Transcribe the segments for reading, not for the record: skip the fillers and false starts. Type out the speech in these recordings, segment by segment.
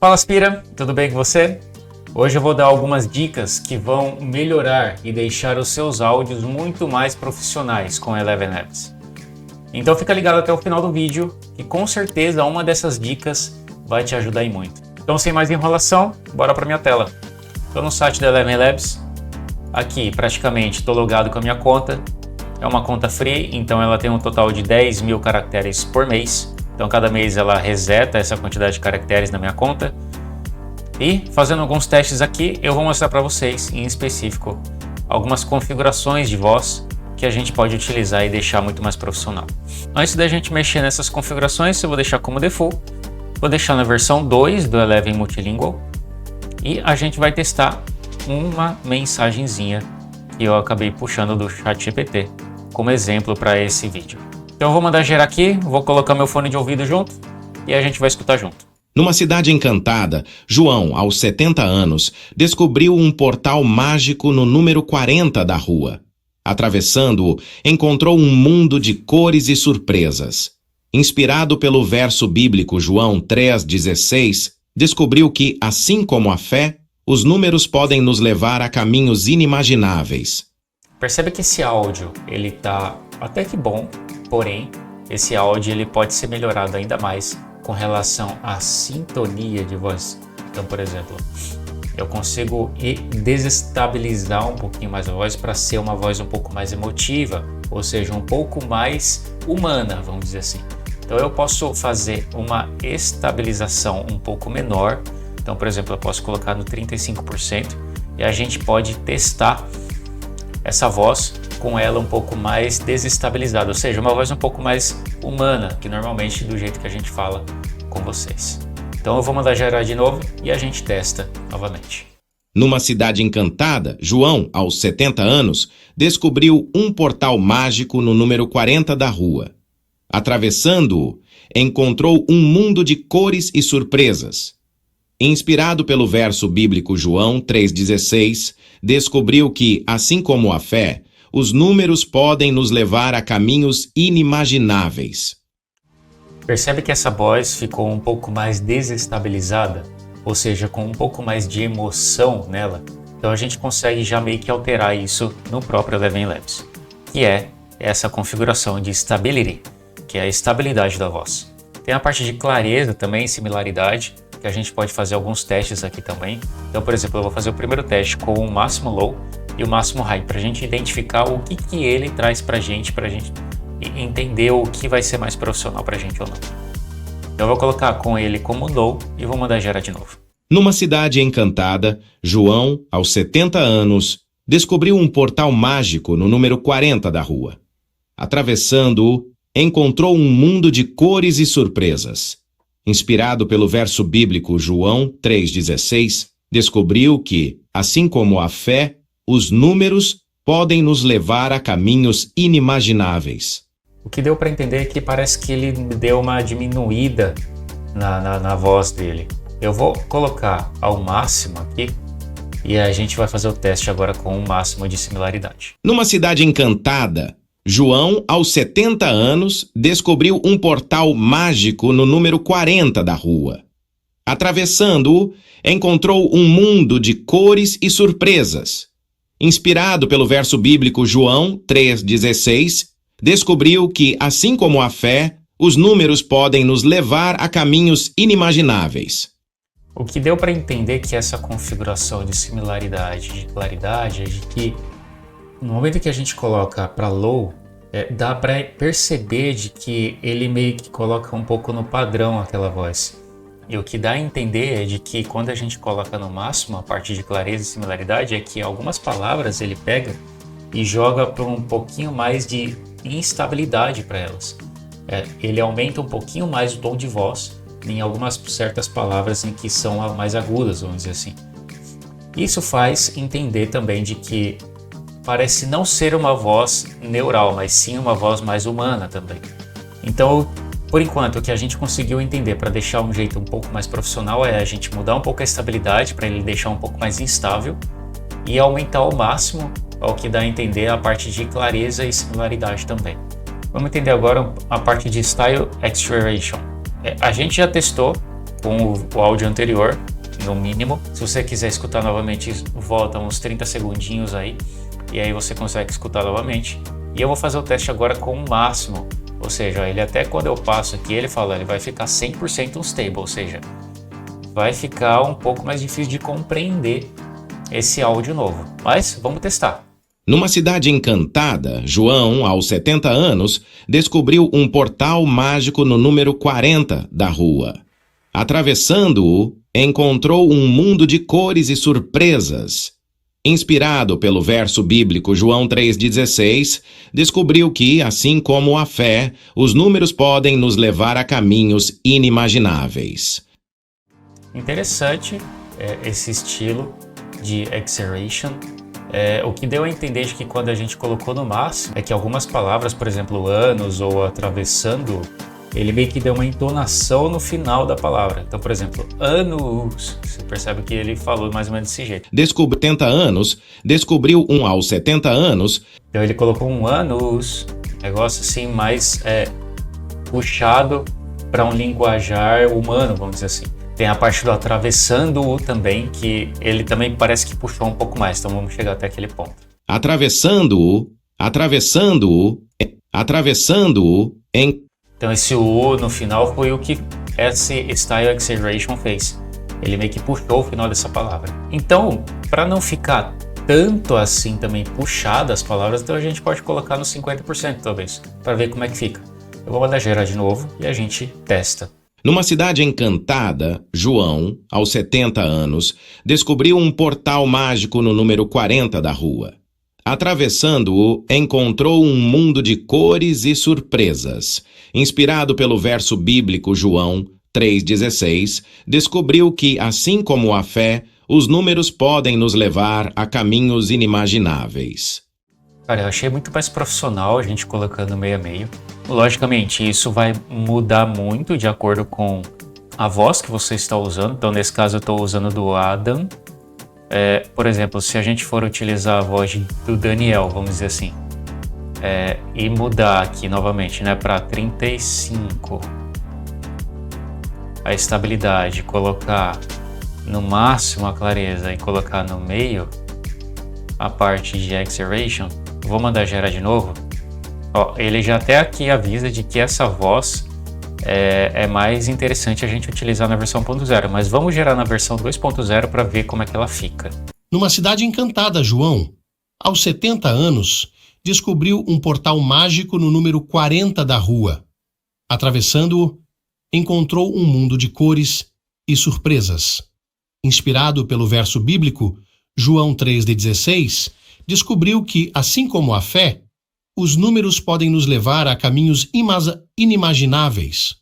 Fala Aspira, tudo bem com você? Hoje eu vou dar algumas dicas que vão melhorar e deixar os seus áudios muito mais profissionais com Eleven Labs. Então fica ligado até o final do vídeo que com certeza uma dessas dicas vai te ajudar e muito. Então sem mais enrolação, bora para minha tela. Estou no site da Eleven Labs, aqui praticamente estou logado com a minha conta. É uma conta free, então ela tem um total de 10 mil caracteres por mês. Então cada mês ela reseta essa quantidade de caracteres na minha conta. E fazendo alguns testes aqui, eu vou mostrar para vocês, em específico, algumas configurações de voz que a gente pode utilizar e deixar muito mais profissional. Antes da gente mexer nessas configurações, eu vou deixar como default. Vou deixar na versão 2 do Eleven Multilingual. E a gente vai testar uma mensagenzinha que eu acabei puxando do ChatGPT como exemplo para esse vídeo. Então eu vou mandar gerar aqui, vou colocar meu fone de ouvido junto e a gente vai escutar junto. Numa cidade encantada, João, aos 70 anos, descobriu um portal mágico no número 40 da rua. Atravessando-o, encontrou um mundo de cores e surpresas. Inspirado pelo verso bíblico João 3,16, descobriu que, assim como a fé, os números podem nos levar a caminhos inimagináveis. Percebe que esse áudio ele tá até que bom, porém esse áudio ele pode ser melhorado ainda mais com relação à sintonia de voz. Então, por exemplo, eu consigo desestabilizar um pouquinho mais a voz para ser uma voz um pouco mais emotiva, ou seja, um pouco mais humana, vamos dizer assim. Então eu posso fazer uma estabilização um pouco menor. Então, por exemplo, eu posso colocar no 35% e a gente pode testar essa voz com ela um pouco mais desestabilizada, ou seja, uma voz um pouco mais humana, que normalmente do jeito que a gente fala com vocês. Então eu vou mandar gerar de novo e a gente testa novamente. Numa cidade encantada, João, aos 70 anos, descobriu um portal mágico no número 40 da rua. Atravessando-o, encontrou um mundo de cores e surpresas. Inspirado pelo verso bíblico João 3,16, descobriu que, assim como a fé, os números podem nos levar a caminhos inimagináveis. Percebe que essa voz ficou um pouco mais desestabilizada, ou seja, com um pouco mais de emoção nela. Então a gente consegue já meio que alterar isso no próprio Eleven Labs, que é essa configuração de stability, que é a estabilidade da voz. Tem a parte de clareza também, similaridade, que a gente pode fazer alguns testes aqui também. Então, por exemplo, eu vou fazer o primeiro teste com o máximo low e o máximo high, para a gente identificar o que ele traz para a gente entender o que vai ser mais profissional para a gente ou não. Então eu vou colocar com ele como low e vou mandar gerar de novo. Numa cidade encantada, João, aos 70 anos, descobriu um portal mágico no número 40 da rua. Atravessando-o, encontrou um mundo de cores e surpresas. Inspirado pelo verso bíblico João 3,16, descobriu que, assim como a fé, os números podem nos levar a caminhos inimagináveis. O que deu para entender é que parece que ele deu uma diminuída na voz dele. Eu vou colocar ao máximo aqui e a gente vai fazer o teste agora com o máximo de similaridade. Numa cidade encantada, João, aos 70 anos, descobriu um portal mágico no número 40 da rua. Atravessando-o, encontrou um mundo de cores e surpresas. Inspirado pelo verso bíblico João 3,16, descobriu que, assim como a fé, os números podem nos levar a caminhos inimagináveis. O que deu para entender que essa configuração de similaridade, de claridade, é de que no momento que a gente coloca para low, dá para perceber de que ele meio que coloca um pouco no padrão aquela voz. E o que dá a entender é de que quando a gente coloca no máximo a parte de clareza e similaridade é que algumas palavras ele pega e joga para um pouquinho mais de instabilidade para elas. Ele aumenta um pouquinho mais o tom de voz em algumas certas palavras em que são mais agudas, vamos dizer assim. Isso faz entender também de que parece não ser uma voz neural, mas sim uma voz mais humana também. Então, por enquanto, o que a gente conseguiu entender para deixar um jeito um pouco mais profissional é a gente mudar um pouco a estabilidade para ele deixar um pouco mais instável e aumentar ao máximo, ao que dá a entender a parte de clareza e similaridade também. Vamos entender agora a parte de Style Extraction. A gente já testou com o áudio anterior, no mínimo. Se você quiser escutar novamente, volta uns 30 segundinhos aí, e aí você consegue escutar novamente. E eu vou fazer o teste agora com o máximo, ou seja, ele até quando eu passo aqui, ele fala, ele vai ficar 100% unstable, ou seja, vai ficar um pouco mais difícil de compreender esse áudio novo. Mas vamos testar. Numa cidade encantada, João, aos 70 anos, descobriu um portal mágico no número 40 da rua. Atravessando-o, encontrou um mundo de cores e surpresas. Inspirado pelo verso bíblico João 3,16, descobriu que, assim como a fé, os números podem nos levar a caminhos inimagináveis. Interessante esse estilo de acceleration. O que deu a entender de que quando a gente colocou no máximo é que algumas palavras, por exemplo, anos ou atravessando, ele meio que deu uma entonação no final da palavra. Então, por exemplo, anos, você percebe que ele falou mais ou menos desse jeito. Descobriu um aos 70 anos. Então ele colocou um anos, negócio assim mais puxado para um linguajar humano, vamos dizer assim. Tem a parte do atravessando-o também, que ele também parece que puxou um pouco mais, então vamos chegar até aquele ponto. Atravessando-o, Então esse O no final foi o que esse Style Acceleration fez. Ele meio que puxou o final dessa palavra. Então, para não ficar tanto assim também puxado as palavras, então a gente pode colocar no 50% talvez, para ver como é que fica. Eu vou mandar gerar de novo e a gente testa. Numa cidade encantada, João, aos 70 anos, descobriu um portal mágico no número 40 da rua. Atravessando-o, encontrou um mundo de cores e surpresas. Inspirado pelo verso bíblico João 3,16, descobriu que, assim como a fé, os números podem nos levar a caminhos inimagináveis. Cara, eu achei muito mais profissional a gente colocando meio a meio. Logicamente, isso vai mudar muito de acordo com a voz que você está usando. Então, nesse caso, eu estou usando do Adam. Por exemplo, se a gente for utilizar a voz do Daniel, vamos dizer assim, e mudar aqui novamente, né, para 35, a estabilidade, colocar no máximo a clareza e colocar no meio a parte de acceleration, vou mandar gerar de novo. Ó, ele já até aqui avisa de que essa voz é mais interessante a gente utilizar na versão 1.0, mas vamos gerar na versão 2.0 para ver como é que ela fica. Numa cidade encantada, João, aos 70 anos, descobriu um portal mágico no número 40 da rua. Atravessando-o, encontrou um mundo de cores e surpresas. Inspirado pelo verso bíblico João 3,16, descobriu que, assim como a fé, os números podem nos levar a caminhos inimagináveis.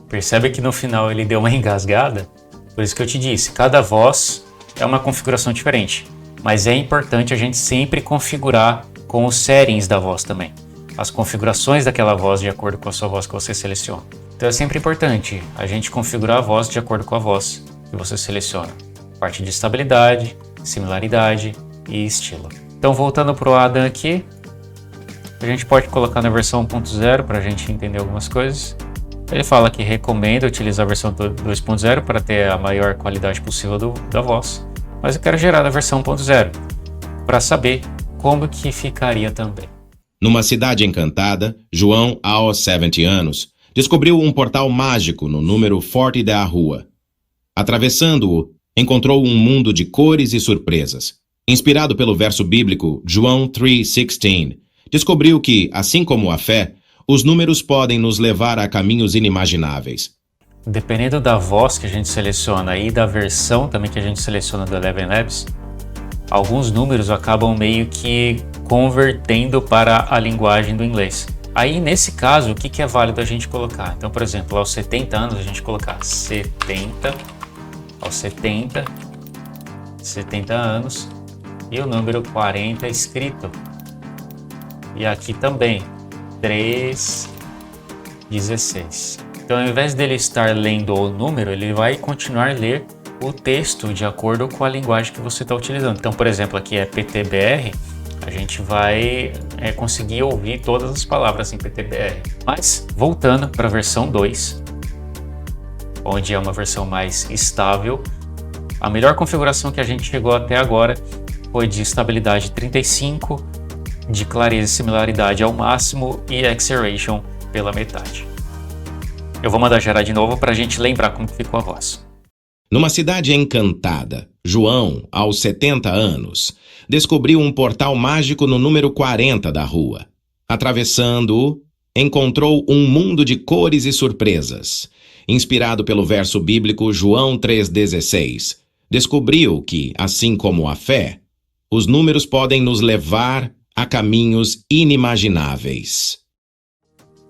Percebe que no final ele deu uma engasgada? Por isso que eu te disse, cada voz é uma configuração diferente. Mas é importante a gente sempre configurar com os settings da voz também. As configurações daquela voz de acordo com a sua voz que você seleciona. Então é sempre importante a gente configurar a voz de acordo com a voz que você seleciona. Parte de estabilidade, similaridade e estilo. Então voltando para o Adam aqui, a gente pode colocar na versão 1.0 para a gente entender algumas coisas. Ele fala que recomenda utilizar a versão 2.0 para ter a maior qualidade possível da voz. Mas eu quero gerar a versão 1.0 para saber como que ficaria também. Numa cidade encantada, João, aos 70 anos, descobriu um portal mágico no número 40 da rua. Atravessando-o, encontrou um mundo de cores e surpresas. Inspirado pelo verso bíblico João 3,16, descobriu que, assim como a fé, os números podem nos levar a caminhos inimagináveis. Dependendo da voz que a gente seleciona e da versão também que a gente seleciona do Eleven Labs, alguns números acabam meio que convertendo para a linguagem do inglês. Aí, nesse caso, o que é válido a gente colocar? Então, por exemplo, aos 70 anos, a gente colocar 70, aos 70 anos, e o número 40 escrito. E aqui também, 3,16. Então, ao invés dele estar lendo o número, ele vai continuar a ler o texto de acordo com a linguagem que você está utilizando. Então, por exemplo, aqui é PTBR, a gente vai conseguir ouvir todas as palavras em PTBR. Mas, voltando para a versão 2, onde é uma versão mais estável. A melhor configuração que a gente chegou até agora foi de estabilidade 35, de clareza e similaridade ao máximo e acceleration pela metade. Eu vou mandar gerar de novo para a gente lembrar como ficou a voz. Numa cidade encantada, João, aos 70 anos, descobriu um portal mágico no número 40 da rua. Atravessando-o, encontrou um mundo de cores e surpresas. Inspirado pelo verso bíblico João 3,16, descobriu que, assim como a fé, os números podem nos levar a caminhos inimagináveis.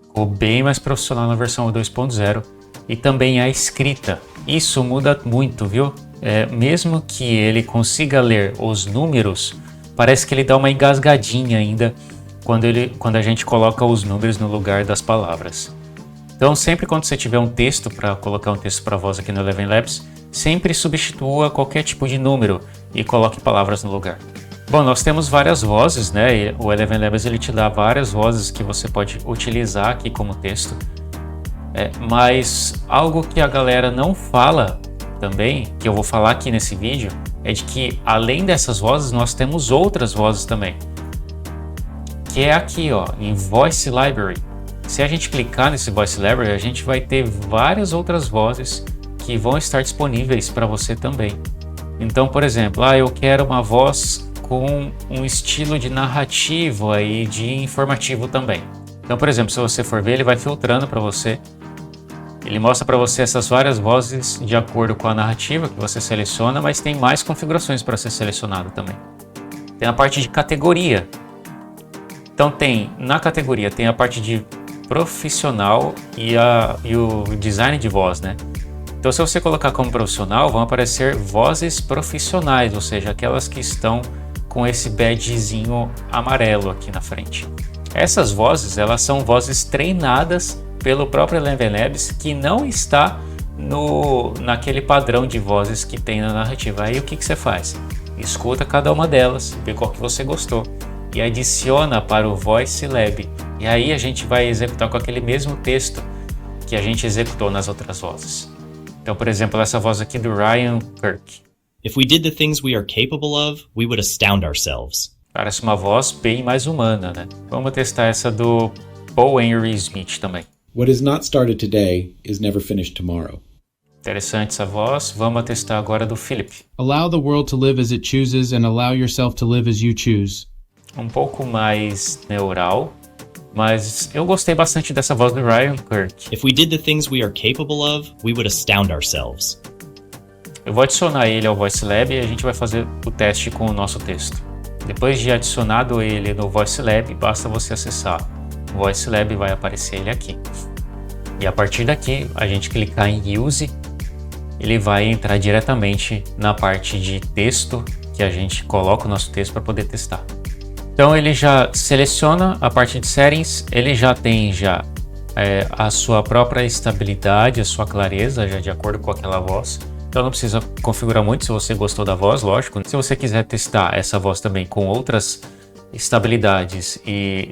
Ficou bem mais profissional na versão 2.0 e também a escrita. Isso muda muito, viu? Mesmo que ele consiga ler os números, parece que ele dá uma engasgadinha ainda quando a gente coloca os números no lugar das palavras. Então, sempre quando você tiver um texto para colocar um texto para voz aqui no Eleven Labs, sempre substitua qualquer tipo de número e coloque palavras no lugar. Bom, nós temos várias vozes, né? O Eleven Labs ele te dá várias vozes que você pode utilizar aqui como texto. Mas algo que a galera não fala também, que eu vou falar aqui nesse vídeo, é de que além dessas vozes, nós temos outras vozes também. Que é aqui, ó, em Voice Library. Se a gente clicar nesse Voice Library, a gente vai ter várias outras vozes que vão estar disponíveis para você também. Então, por exemplo, eu quero uma voz com um estilo de narrativo e de informativo também. Então, por exemplo, se você for ver, ele vai filtrando para você. Ele mostra para você essas várias vozes de acordo com a narrativa que você seleciona, mas tem mais configurações para ser selecionado também. Tem a parte de categoria. Então na categoria tem a parte de profissional e o design de voz, né? Então se você colocar como profissional, vão aparecer vozes profissionais, ou seja, aquelas que estão com esse badgezinho amarelo aqui na frente. Essas vozes, elas são vozes treinadas pelo próprio Eleven Labs, que não está naquele padrão de vozes que tem na narrativa. Aí o que você faz? Escuta cada uma delas, vê qual que você gostou e adiciona para o Voice Lab. E aí a gente vai executar com aquele mesmo texto que a gente executou nas outras vozes. Então, por exemplo, essa voz aqui do Ryan Kirk. If we did the things we are capable of, we would astound ourselves. Parece uma voz bem mais humana, né? Vamos testar essa do Paul Henry Smith também. What is not started today is never finished tomorrow. Interessante essa voz. Vamos testar agora do Philip. Allow the world to live as it chooses and allow yourself to live as you choose. Um pouco mais neural, mas eu gostei bastante dessa voz do Ryan Kirk. If we did the things we are capable of, we would astound ourselves. Eu vou adicionar ele ao Voice Lab e a gente vai fazer o teste com o nosso texto. Depois de adicionado ele no Voice Lab, basta você acessar o Voice Lab e vai aparecer ele aqui. E a partir daqui, a gente clicar em Use, ele vai entrar diretamente na parte de texto que a gente coloca o nosso texto para poder testar. Então ele já seleciona a parte de settings, ele já tem a sua própria estabilidade, a sua clareza, já de acordo com aquela voz. Então não precisa configurar muito se você gostou da voz, lógico. Se você quiser testar essa voz também com outras estabilidades e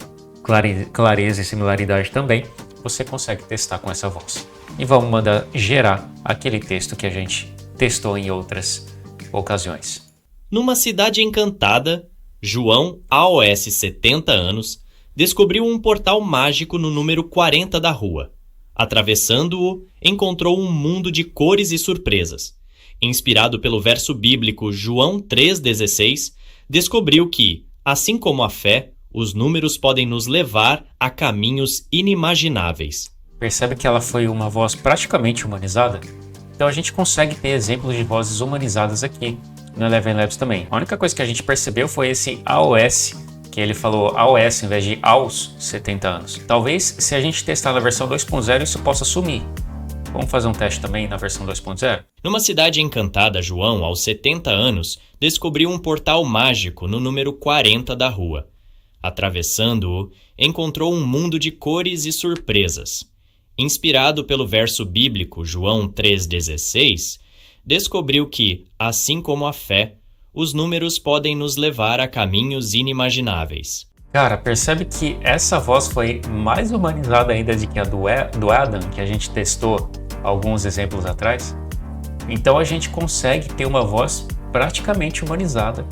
clareza e similaridade também, você consegue testar com essa voz. E vamos mandar gerar aquele texto que a gente testou em outras ocasiões. Numa cidade encantada, João, aos 70 anos, descobriu um portal mágico no número 40 da rua. Atravessando-o, encontrou um mundo de cores e surpresas. Inspirado pelo verso bíblico João 3,16, descobriu que, assim como a fé, os números podem nos levar a caminhos inimagináveis. Percebe que ela foi uma voz praticamente humanizada? Então a gente consegue ter exemplos de vozes humanizadas aqui no Eleven Labs também. A única coisa que a gente percebeu foi esse AOS, que ele falou AOS em vez de aos 70 anos. Talvez se a gente testar na versão 2.0 isso possa sumir. Vamos fazer um teste também na versão 2.0? Numa cidade encantada, João, aos 70 anos, descobriu um portal mágico no número 40 da rua. Atravessando-o, encontrou um mundo de cores e surpresas. Inspirado pelo verso bíblico João 3,16, descobriu que, assim como a fé, os números podem nos levar a caminhos inimagináveis. Cara, percebe que essa voz foi mais humanizada ainda do que a do Adam, que a gente testou alguns exemplos atrás. Então a gente consegue ter uma voz praticamente humanizada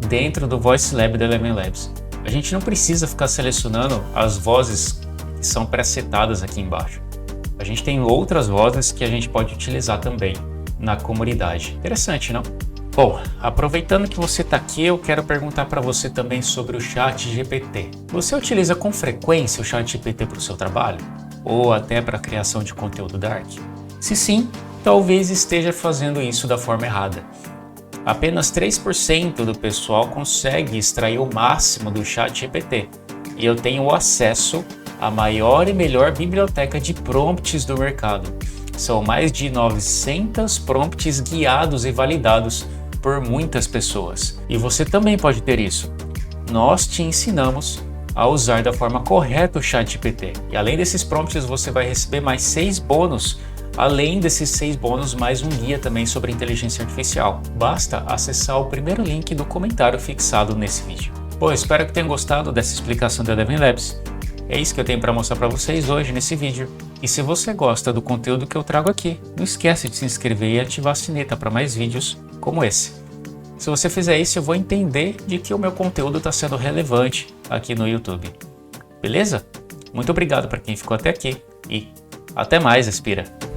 dentro do Voice Lab da Eleven Labs. A gente não precisa ficar selecionando as vozes que são pré-setadas aqui embaixo. A gente tem outras vozes que a gente pode utilizar também na comunidade. Interessante, não? Bom, aproveitando que você está aqui, eu quero perguntar para você também sobre o ChatGPT. Você utiliza com frequência o ChatGPT para o seu trabalho? Ou até para a criação de conteúdo Dark? Se sim, talvez esteja fazendo isso da forma errada. Apenas 3% do pessoal consegue extrair o máximo do ChatGPT. E eu tenho acesso à maior e melhor biblioteca de prompts do mercado. São mais de 900 prompts guiados e validados por muitas pessoas. E você também pode ter isso. Nós te ensinamos a usar da forma correta o ChatGPT. E além desses prompts, você vai receber mais 6 bônus. Além desses 6 bônus, mais um guia também sobre inteligência artificial. Basta acessar o primeiro link do comentário fixado nesse vídeo. Bom, espero que tenham gostado dessa explicação da Eleven Labs. É isso que eu tenho para mostrar para vocês hoje nesse vídeo. E se você gosta do conteúdo que eu trago aqui, não esquece de se inscrever e ativar a sineta para mais vídeos como esse. Se você fizer isso, eu vou entender de que o meu conteúdo está sendo relevante aqui no YouTube. Beleza? Muito obrigado para quem ficou até aqui e até mais, Aspira!